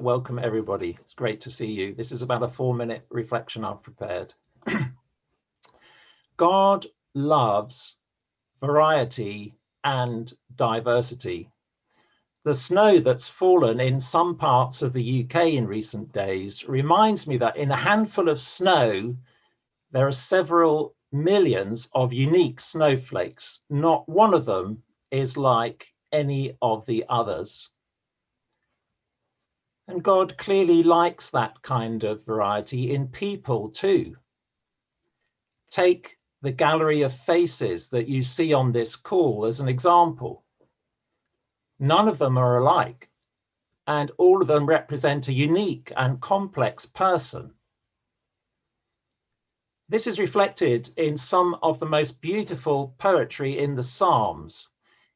Welcome everybody. It's great to see you. This is about a 4-minute reflection I've prepared. God loves variety and diversity. The snow that's fallen in some parts of the UK in recent days reminds me that in a handful of snow, there are several millions of unique snowflakes. Not one of them is like any of the others. And God clearly likes that kind of variety in people too. Take the gallery of faces that you see on this call as an example. None of them are alike, and all of them represent a unique and complex person. This is reflected in some of the most beautiful poetry in the Psalms.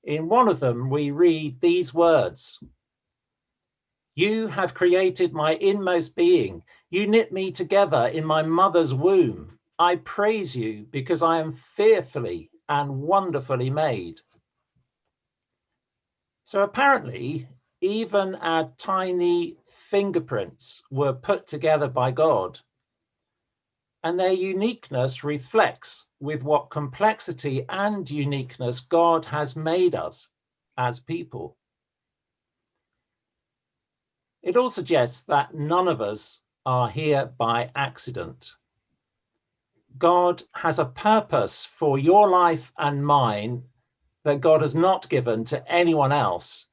In one of them, we read these words: "You have created my inmost being. You knit me together in my mother's womb. I praise you because I am fearfully and wonderfully made." So apparently, even our tiny fingerprints were put together by God, and their uniqueness reflects with what complexity and uniqueness God has made us as people. It all suggests that none of us are here by accident. God has a purpose for your life and mine that God has not given to anyone else.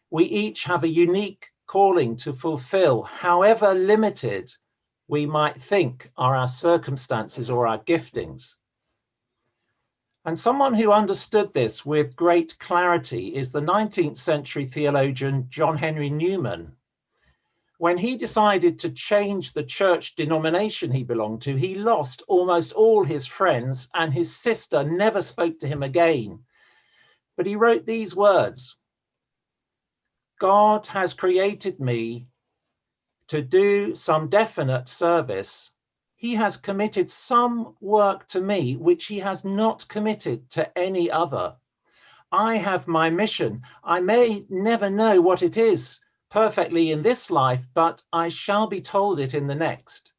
We each have a unique calling to fulfill, however limited we might think are our circumstances or our giftings. And someone who understood this with great clarity is the 19th century theologian John Henry Newman. When he decided to change the church denomination he belonged to, he lost almost all his friends, and his sister never spoke to him again. But he wrote these words: "God has created me to do some definite service. He has committed some work to me which he has not committed to any other. I have my mission. I may never know what it is perfectly in this life, but I shall be told it in the next.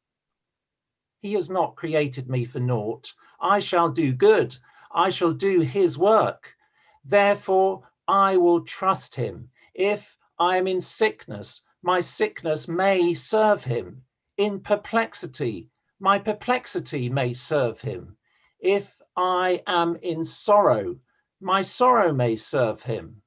He has not created me for naught. I shall do good. I shall do his work. Therefore, I will trust him. If I am in sickness, my sickness may serve him. In perplexity, my perplexity may serve him. If I am in sorrow, my sorrow may serve him.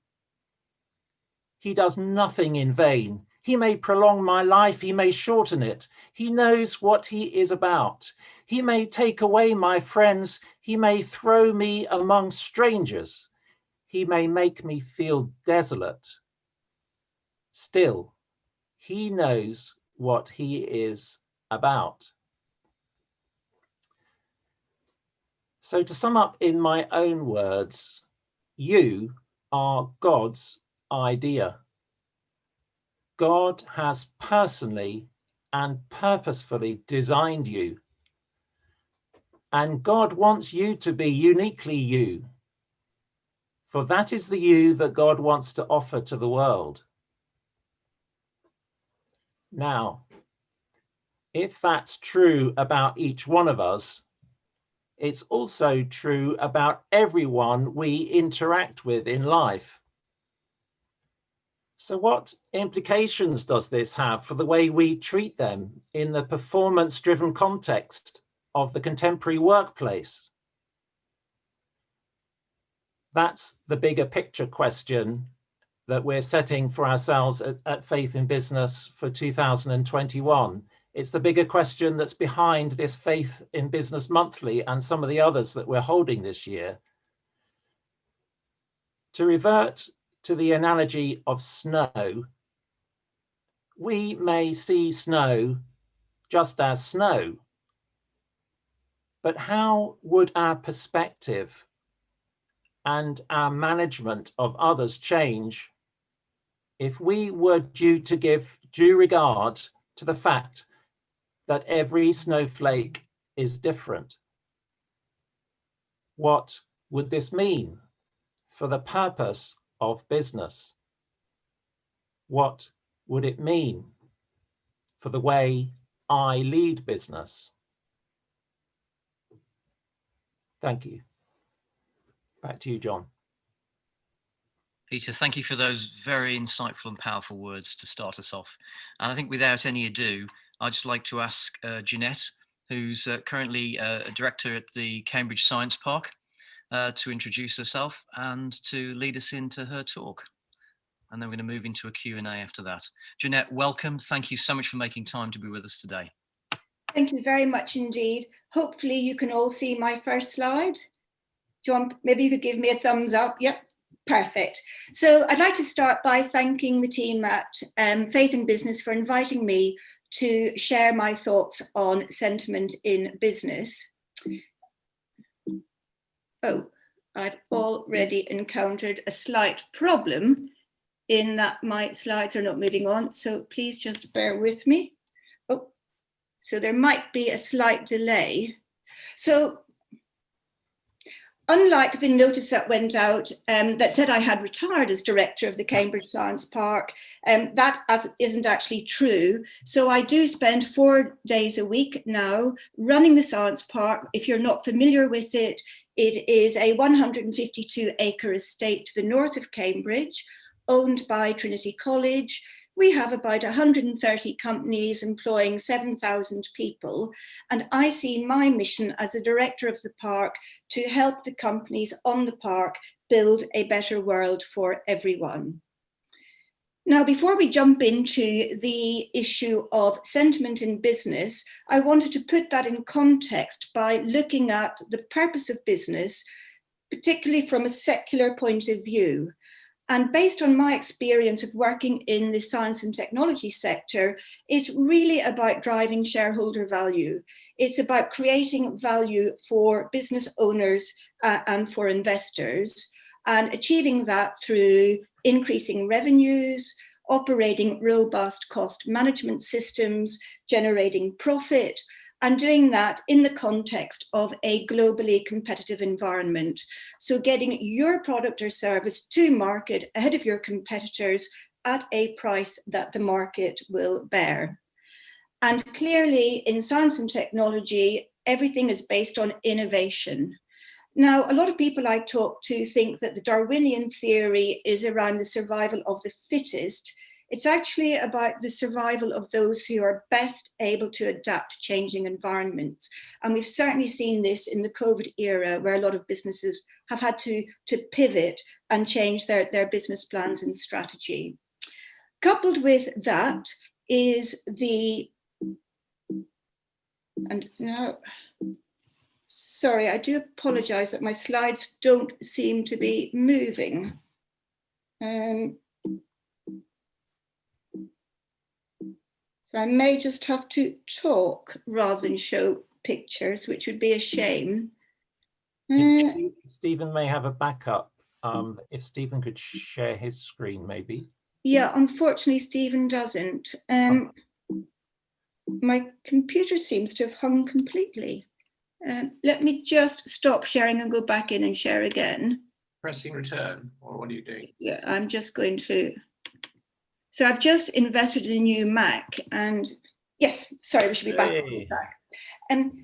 He does nothing in vain. He may prolong my life, he may shorten it. He knows what he is about. He may take away my friends, he may throw me among strangers. He may make me feel desolate. Still, he knows what he is about." So to sum up in my own words, you are God's idea. God has personally and purposefully designed you. And God wants you to be uniquely you. For that is the you that God wants to offer to the world. Now, if that's true about each one of us, it's also true about everyone we interact with in life. So what implications does this have for the way we treat them in the performance-driven context of the contemporary workplace? That's the bigger picture question that we're setting for ourselves at Faith in Business for 2021. It's the bigger question that's behind this Faith in Business Monthly and some of the others that we're holding this year. To revert to the analogy of snow, we may see snow just as snow, but how would our perspective and our management of others change if we were due to give due regard to the fact that every snowflake is different? What would this mean for the purpose of business? What would it mean for the way I lead business. Thank you. Back to you, John. Peter, thank you for those very insightful and powerful words to start us off. And I think without any ado, I'd just like to ask Jeanette, who's currently a director at the Cambridge Science Park, to introduce herself and to lead us into her talk. And then we're going to move into a Q&A after that. Jeanette, welcome. Thank you so much for making time to be with us today. Thank you very much indeed. Hopefully you can all see my first slide. John, maybe you could give me a thumbs up. Yep, perfect. So I'd like to start by thanking the team at Faith in Business for inviting me to share my thoughts on sentiment in business. Oh, I've already encountered a slight problem in that my slides are not moving on, so please just bear with me. Oh, so there might be a slight delay. So unlike the notice that went out that said I had retired as director of the Cambridge Science Park, that isn't actually true. So I do spend 4 days a week now running the Science Park. If you're not familiar with it, it is a 152-acre estate to the north of Cambridge, owned by Trinity College. We have about 130 companies employing 7,000 people, and I see my mission as the director of the park to help the companies on the park build a better world for everyone. Now, before we jump into the issue of sentiment in business, I wanted to put that in context by looking at the purpose of business, particularly from a secular point of view. And based on my experience of working in the science and technology sector, it's really about driving shareholder value. It's about creating value for business owners and for investors, and achieving that through increasing revenues, operating robust cost management systems, generating profit, and doing that in the context of a globally competitive environment. So getting your product or service to market ahead of your competitors at a price that the market will bear. And clearly in science and technology, everything is based on innovation. Now, a lot of people I talk to think that the Darwinian theory is around the survival of the fittest. It's actually about the survival of those who are best able to adapt to changing environments. And we've certainly seen this in the COVID era, where a lot of businesses have had to pivot and change their business plans and strategy. Coupled with that is and now, sorry, I do apologize that my slides don't seem to be moving. So I may just have to talk rather than show pictures, which would be a shame. Stephen may have a backup. If Stephen could share his screen, maybe. Yeah, unfortunately, Stephen doesn't. My computer seems to have hung completely. Let me just stop sharing and go back in and share again. Pressing return, or what are you doing? Yeah, I'm just going to. So I've just invested in a new Mac, and yes, sorry, we should be back.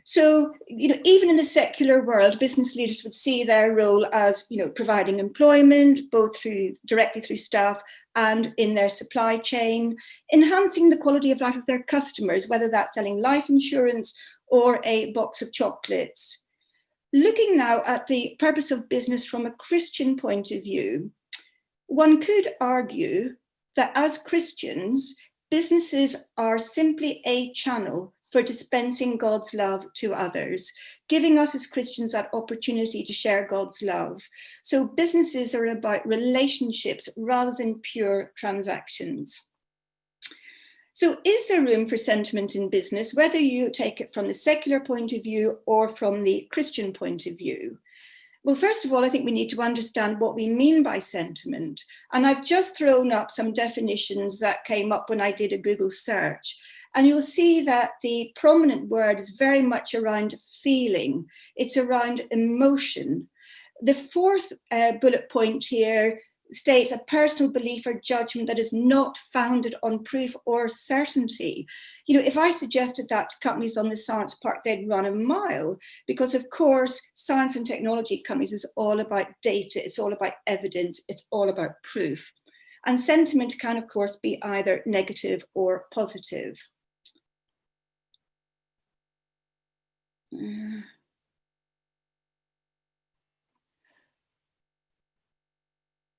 So, even in the secular world, business leaders would see their role as, providing employment, both directly through staff and in their supply chain, enhancing the quality of life of their customers, whether that's selling life insurance or a box of chocolates. Looking now at the purpose of business from a Christian point of view, one could argue that as Christians, businesses are simply a channel for dispensing God's love to others, giving us as Christians that opportunity to share God's love. So businesses are about relationships rather than pure transactions. So is there room for sentiment in business, whether you take it from the secular point of view or from the Christian point of view? Well, first of all, I think we need to understand what we mean by sentiment. And I've just thrown up some definitions that came up when I did a Google search. And you'll see that the prominent word is very much around feeling. It's around emotion. The fourth bullet point here states a personal belief or judgment that is not founded on proof or certainty. You know, if I suggested that to companies on the science park, they'd run a mile, because of course, science and technology companies is all about data, it's all about evidence, it's all about proof. And sentiment can, of course, be either negative or positive.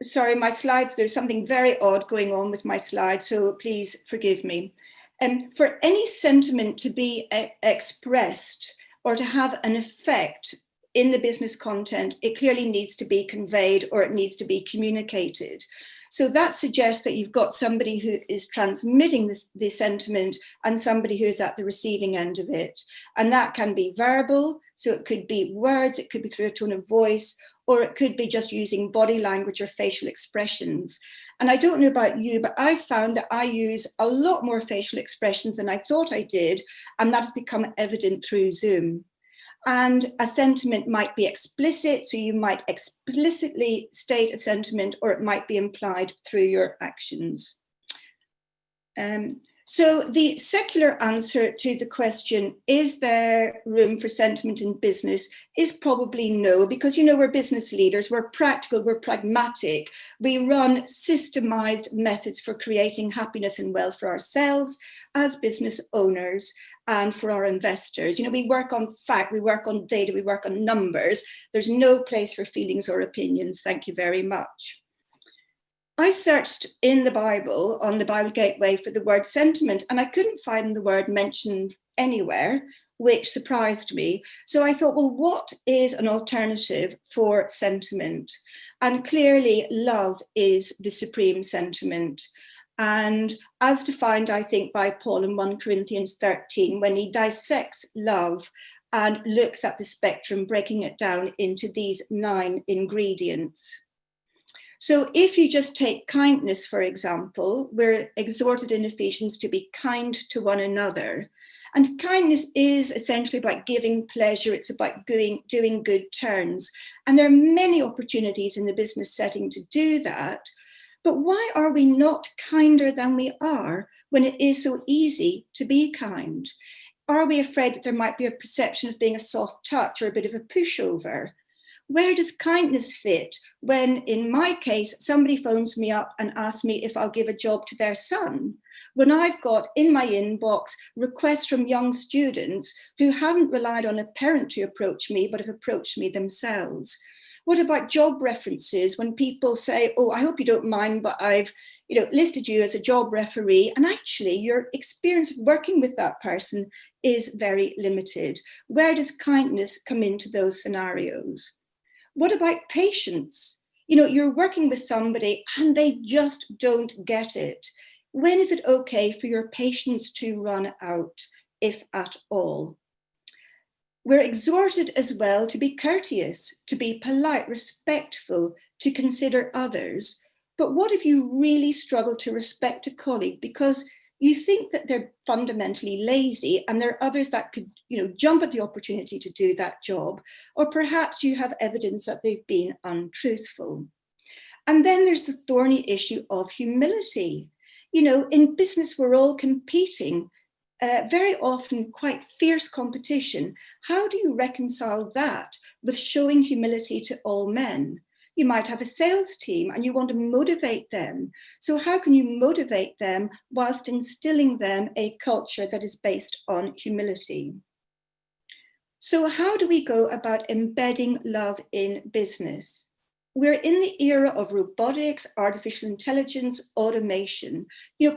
Sorry, my slides, there's something very odd going on with my slides, so please forgive me. For any sentiment to be expressed or to have an effect in the business content, it clearly needs to be conveyed or it needs to be communicated. So that suggests that you've got somebody who is transmitting the sentiment and somebody who is at the receiving end of it. And that can be verbal, so it could be words, it could be through a tone of voice, or it could be just using body language or facial expressions. And I don't know about you, but I found that I use a lot more facial expressions than I thought I did, and that has become evident through Zoom. And a sentiment might be explicit, so you might explicitly state a sentiment, or it might be implied through your actions. So the secular answer to the question, is there room for sentiment in business, is probably no, because, you know, we're business leaders, we're practical, we're pragmatic, we run systemized methods for creating happiness and wealth for ourselves as business owners and for our investors. You know, we work on fact, we work on data, we work on numbers. There's no place for feelings or opinions. Thank you very much. I searched in the Bible, on the Bible Gateway, for the word sentiment, and I couldn't find the word mentioned anywhere, which surprised me. So I thought, well, what is an alternative for sentiment? And clearly, love is the supreme sentiment. And as defined, I think, by Paul in 1 Corinthians 13, when he dissects love and looks at the spectrum, breaking it down into these 9 ingredients. So if you just take kindness, for example, we're exhorted in Ephesians to be kind to one another. And kindness is essentially about giving pleasure. It's about doing good turns. And there are many opportunities in the business setting to do that. But why are we not kinder than we are when it is so easy to be kind? Are we afraid that there might be a perception of being a soft touch or a bit of a pushover? Where does kindness fit when, in my case, somebody phones me up and asks me if I'll give a job to their son, when I've got in my inbox requests from young students who haven't relied on a parent to approach me, but have approached me themselves? What about job references when people say, oh, I hope you don't mind, but I've listed you as a job referee, and actually your experience of working with that person is very limited? Where does kindness come into those scenarios? What about patience? You know, you're working with somebody and they just don't get it. When is it okay for your patience to run out, if at all? We're exhorted as well to be courteous, to be polite, respectful, to consider others. But what if you really struggle to respect a colleague because you think that they're fundamentally lazy and there are others that could, jump at the opportunity to do that job, or perhaps you have evidence that they've been untruthful? And then there's the thorny issue of humility. In business, we're all competing, very often quite fierce competition. How do you reconcile that with showing humility to all men? You might have a sales team and you want to motivate them. So how can you motivate them whilst instilling them a culture that is based on humility? So how do we go about embedding love in business? We're in the era of robotics, artificial intelligence, automation.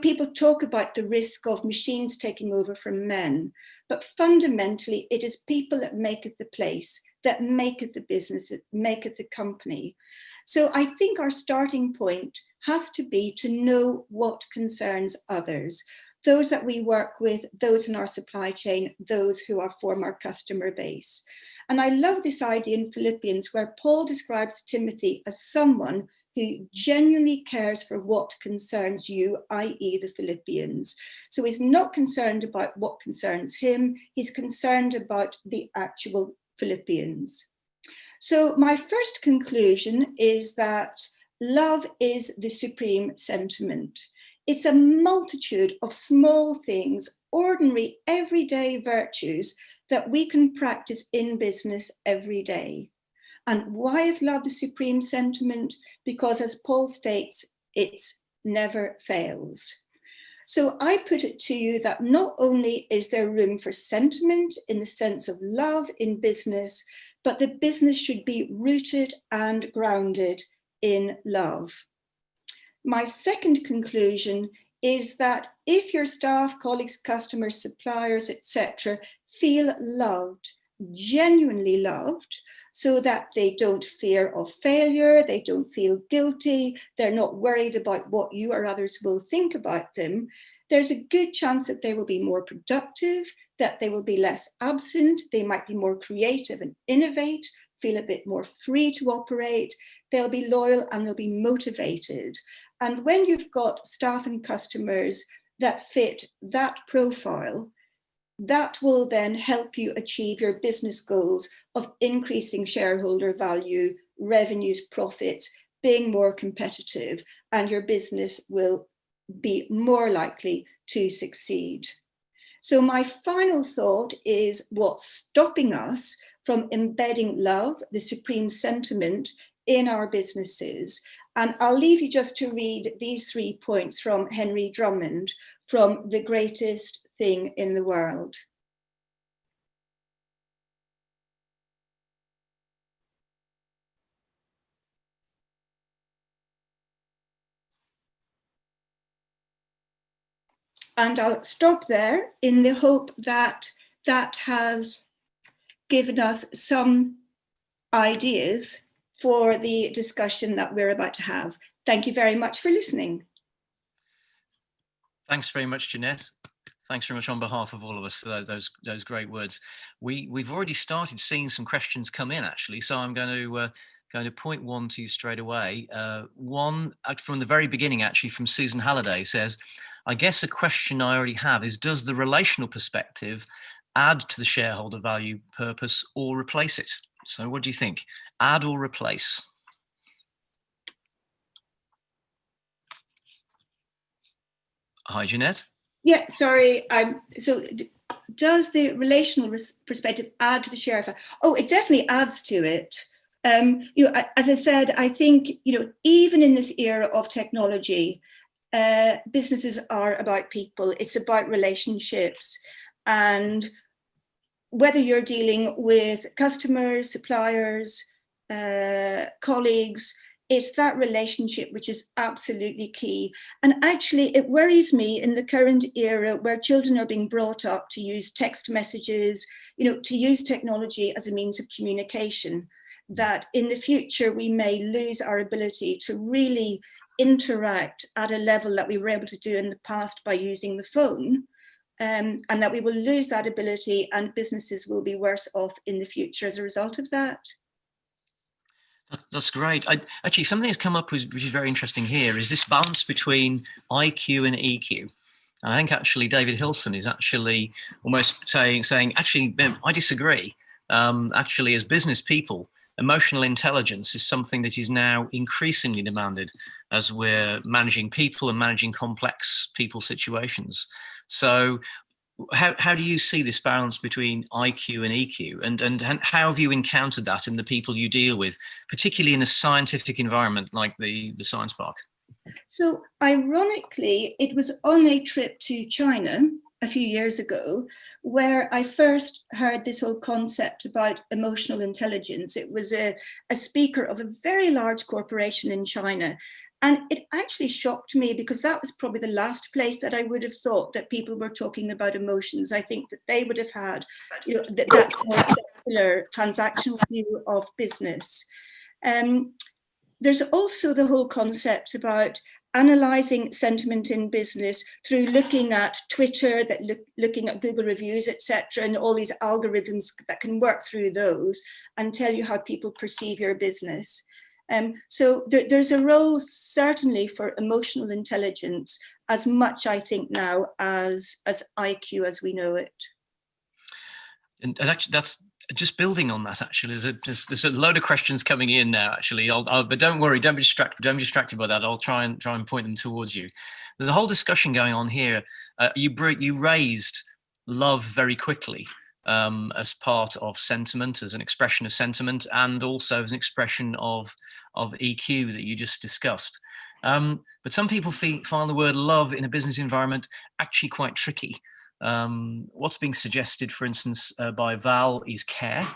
People talk about the risk of machines taking over from men, but fundamentally it is people that maketh the place, that maketh the business, that maketh the company. So I think our starting point has to be to know what concerns others, those that we work with, those in our supply chain, those who form our customer base. And I love this idea in Philippians where Paul describes Timothy as someone who genuinely cares for what concerns you, i.e. the Philippians. So he's not concerned about what concerns him, he's concerned about the actual Philippians. So my first conclusion is that love is the supreme sentiment. It's a multitude of small things, ordinary, everyday virtues that we can practice in business every day. And why is love the supreme sentiment? Because, as Paul states, it never fails. So I put it to you that not only is there room for sentiment in the sense of love in business, but the business should be rooted and grounded in love. My second conclusion is that if your staff, colleagues, customers, suppliers, etc., feel loved, genuinely loved, so that they don't fear of failure, they don't feel guilty, they're not worried about what you or others will think about them, there's a good chance that they will be more productive, that they will be less absent, they might be more creative and innovate, feel a bit more free to operate, they'll be loyal and they'll be motivated. And when you've got staff and customers that fit that profile, that will then help you achieve your business goals of increasing shareholder value, revenues, profits, being more competitive, and your business will be more likely to succeed. So my final thought is what's stopping us from embedding love, the supreme sentiment, in our businesses. And I'll leave you just to read these 3 points from Henry Drummond from The Greatest Thing in the World. And I'll stop there in the hope that that has given us some ideas for the discussion that we're about to have. Thank you very much for listening. Thanks very much, Jeanette. Thanks very much on behalf of all of us for those great words. We've already started seeing some questions come in, actually, so I'm going to point one to you straight away. One from the very beginning, actually, from Susan Halliday, says, I guess a question I already have is, does the relational perspective add to the shareholder value purpose or replace it? So what do you think? Add or replace? Hi, Jeanette. Yeah, sorry. So does the relational perspective add to the share? Oh, it definitely adds to it. As I said, I think, even in this era of technology, businesses are about people. It's about relationships. And whether you're dealing with customers, suppliers, colleagues, it's that relationship which is absolutely key. And actually, it worries me in the current era where children are being brought up to use text messages, to use technology as a means of communication, that in the future we may lose our ability to really interact at a level that we were able to do in the past by using the phone, and that we will lose that ability and businesses will be worse off in the future as a result of that. That's great. Actually, something has come up which is very interesting here is this balance between IQ and EQ. And I think actually David Hilson is actually almost saying actually, I disagree. Actually, as business people, emotional intelligence is something that is now increasingly demanded as we're managing people and managing complex people situations. So how do you see this balance between IQ and EQ, and how have you encountered that in the people you deal with, particularly in a scientific environment like the Science Park? So ironically, it was on a trip to China a few years ago where I first heard this whole concept about emotional intelligence. It was a speaker of a very large corporation in China. And it actually shocked me because that was probably the last place that I would have thought that people were talking about emotions. I think that they would have had, that more secular transactional view of business. There's also the whole concept about analysing sentiment in business through looking at Twitter, looking at Google reviews, etc., and all these algorithms that can work through those and tell you how people perceive your business. So there's a role certainly for emotional intelligence as much, I think, now as IQ as we know it. And actually, that's just building on that. Actually, there's a load of questions coming in now. Actually, but don't worry, don't be distracted by that. I'll try and point them towards you. There's a whole discussion going on here. You raised love very quickly as part of sentiment, as an expression of sentiment, and also as an expression of EQ that you just discussed. But some people find the word love in a business environment actually quite tricky. What's being suggested, for instance, by Val is care.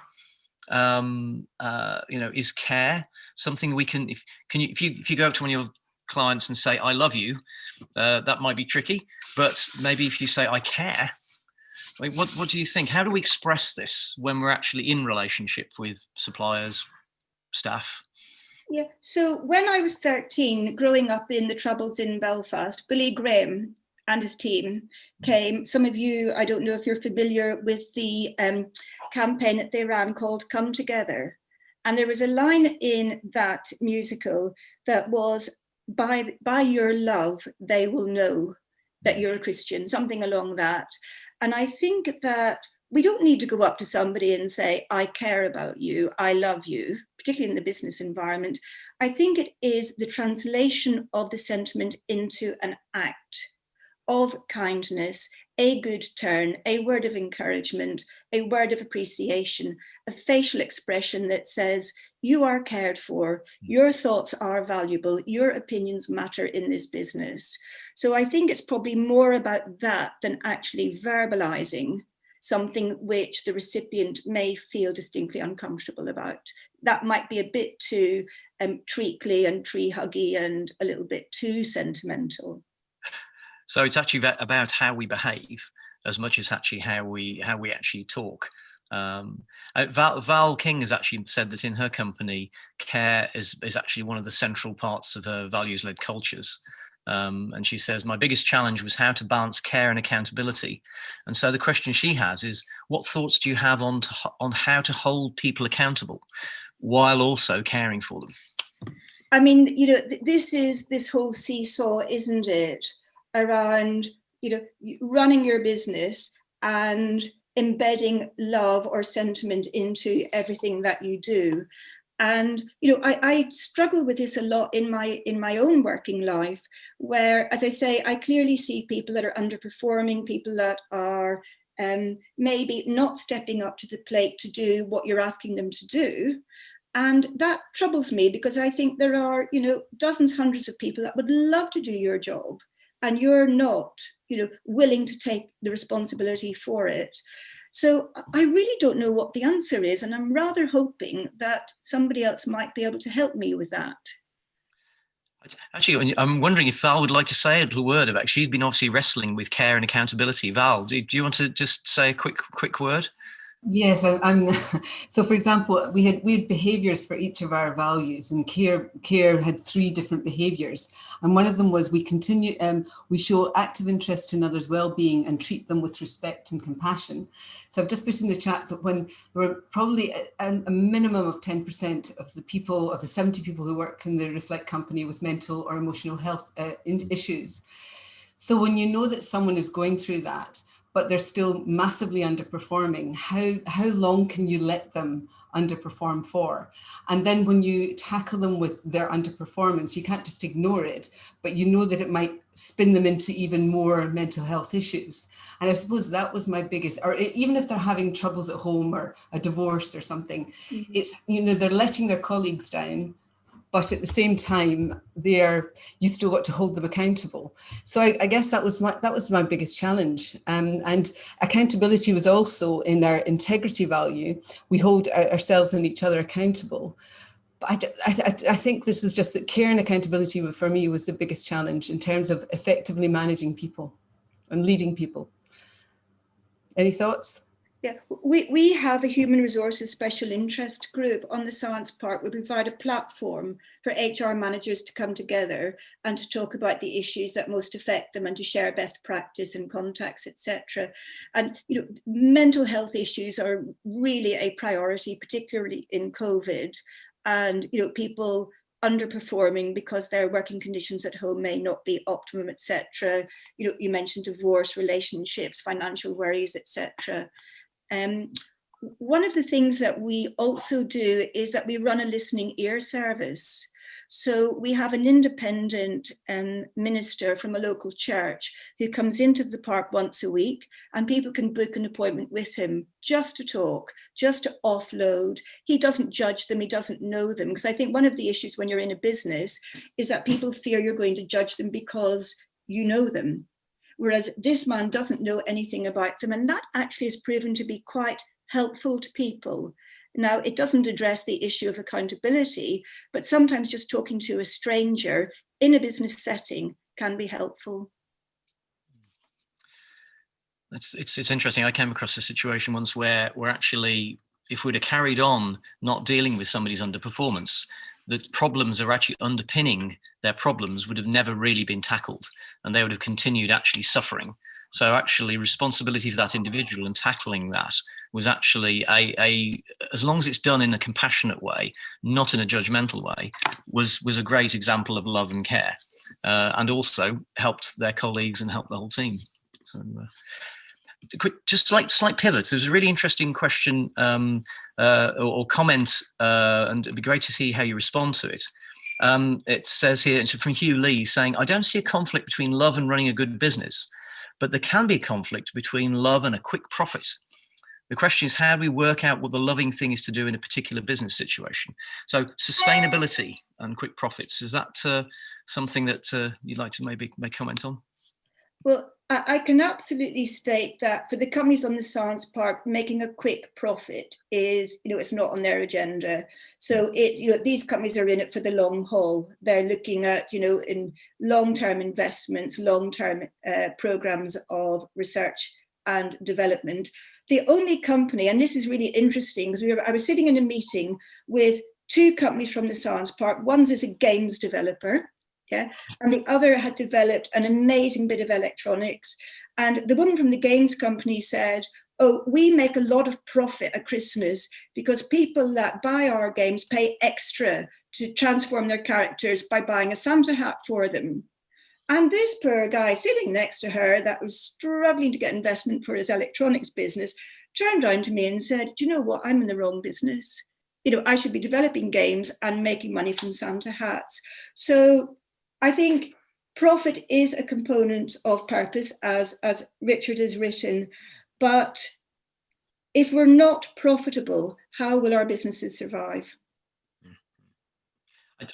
Is care something we can? If you go up to one of your clients and say "I love you," that might be tricky. But maybe if you say "I care," like what do you think? How do we express this when we're actually in relationship with suppliers, staff? Yeah. So when I was 13, growing up in the Troubles in Belfast, Billy Graham and his team came. Some of you, I don't know if you're familiar with the campaign that they ran called Come Together. And there was a line in that musical that was, by your love, they will know that you're a Christian, something along that. And I think that we don't need to go up to somebody and say, I care about you, I love you, particularly in the business environment. I think it is the translation of the sentiment into an act of kindness, a good turn, a word of encouragement, a word of appreciation, a facial expression that says, you are cared for, your thoughts are valuable, your opinions matter in this business. So I think it's probably more about that than actually verbalizing something which the recipient may feel distinctly uncomfortable about. That might be a bit too treacly and tree-huggy and a little bit too sentimental. So it's actually about how we behave as much as actually how we actually talk. Val King has actually said that in her company, care is actually one of the central parts of her values-led cultures. And she says, my biggest challenge was how to balance care and accountability. And so the question she has is, what thoughts do you have on how to hold people accountable while also caring for them? I mean, this is this whole seesaw, isn't it? Around, running your business and embedding love or sentiment into everything that you do. And, I struggle with this a lot in my own working life, where, as I say, I clearly see people that are underperforming, people that are maybe not stepping up to the plate to do what you're asking them to do. And that troubles me because I think there are, dozens, hundreds of people that would love to do your job, and you're not, willing to take the responsibility for it. So I really don't know what the answer is, and I'm rather hoping that somebody else might be able to help me with that. Actually, I'm wondering if Val would like to say a little word about. She's been obviously wrestling with care and accountability. Val, do you want to just say a quick word? Yes, so for example, we had behaviors for each of our values, and care had 3 different behaviors. And one of them was we show active interest in others' well-being and treat them with respect and compassion. So I've just put in the chat that when there were probably a minimum of 10% of the 70 people who work in the Reflect company with mental or emotional health issues. So when you know that someone is going through that, but they're still massively underperforming, how long can you let them underperform for? And then when you tackle them with their underperformance, you can't just ignore it, but you know that it might spin them into even more mental health issues. And I suppose that was my biggest, or even if they're having troubles at home or a divorce or something, it's, they're letting their colleagues down, but at the same time, you still got to hold them accountable. So I guess that was my biggest challenge. And accountability was also in our integrity value. We hold ourselves and each other accountable. But I think this is just that care and accountability for me was the biggest challenge in terms of effectively managing people and leading people. Any thoughts? Yeah, we have a human resources special interest group on the Science Park. We provide a platform for HR managers to come together and to talk about the issues that most affect them and to share best practice and contacts, etc. And mental health issues are really a priority, particularly in COVID. And people underperforming because their working conditions at home may not be optimum, etc. You mentioned divorce, relationships, financial worries, etc. One of the things that we also do is that we run a listening ear service. So we have an independent minister from a local church who comes into the park once a week, and people can book an appointment with him just to talk, just to offload. He doesn't judge them, he doesn't know them, because I think one of the issues when you're in a business is that people fear you're going to judge them because you know them. Whereas this man doesn't know anything about them, and that actually has proven to be quite helpful to people. Now, it doesn't address the issue of accountability, but sometimes just talking to a stranger in a business setting can be helpful. It's interesting. I came across a situation once where actually, if we'd have carried on not dealing with somebody's underperformance, the problems are actually underpinning their problems would have never really been tackled, and they would have continued actually suffering. So actually responsibility for that individual and tackling that was actually as long as it's done in a compassionate way, not in a judgmental way, was a great example of love and care, and also helped their colleagues and helped the whole team. So, quick, just slight pivot. There's a really interesting question or comment, and it'd be great to see how you respond to it. It says here, it's from Hugh Lee, saying, I don't see a conflict between love and running a good business, but there can be a conflict between love and a quick profit. The question is, how do we work out what the loving thing is to do in a particular business situation? So sustainability and quick profits, is that something that you'd like to maybe make comment on? Well, I can absolutely state that for the companies on the science park, making a quick profit is, it's not on their agenda. So these companies are in it for the long haul. They're looking at, in long-term investments, long-term programs of research and development. The only company, and this is really interesting, because I was sitting in a meeting with two companies from the science park. One's is a games developer. Yeah, and the other had developed an amazing bit of electronics. And the woman from the games company said, oh, we make a lot of profit at Christmas because people that buy our games pay extra to transform their characters by buying a Santa hat for them. And this poor guy sitting next to her that was struggling to get investment for his electronics business turned around to me and said, do you know what, I'm in the wrong business. I should be developing games and making money from Santa hats. So I think profit is a component of purpose, as Richard has written, but if we're not profitable, how will our businesses survive?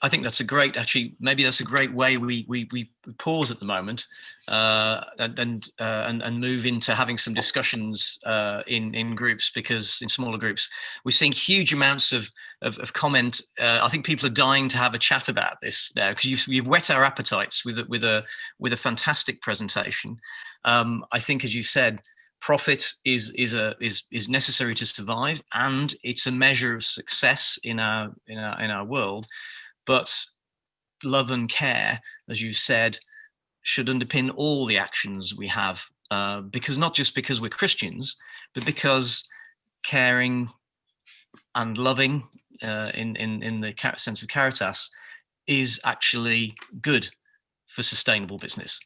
I think that's a great, actually, maybe that's a great way we pause at the moment and move into having some discussions in groups, because in smaller groups, we're seeing huge amounts of comment. I think people are dying to have a chat about this now, because you've whet our appetites with a fantastic presentation. I think, as you said, profit is necessary to survive, and it's a measure of success in our world. But love and care, as you said, should underpin all the actions we have, because not just because we're Christians, but because caring and loving in the sense of caritas is actually good for sustainable business.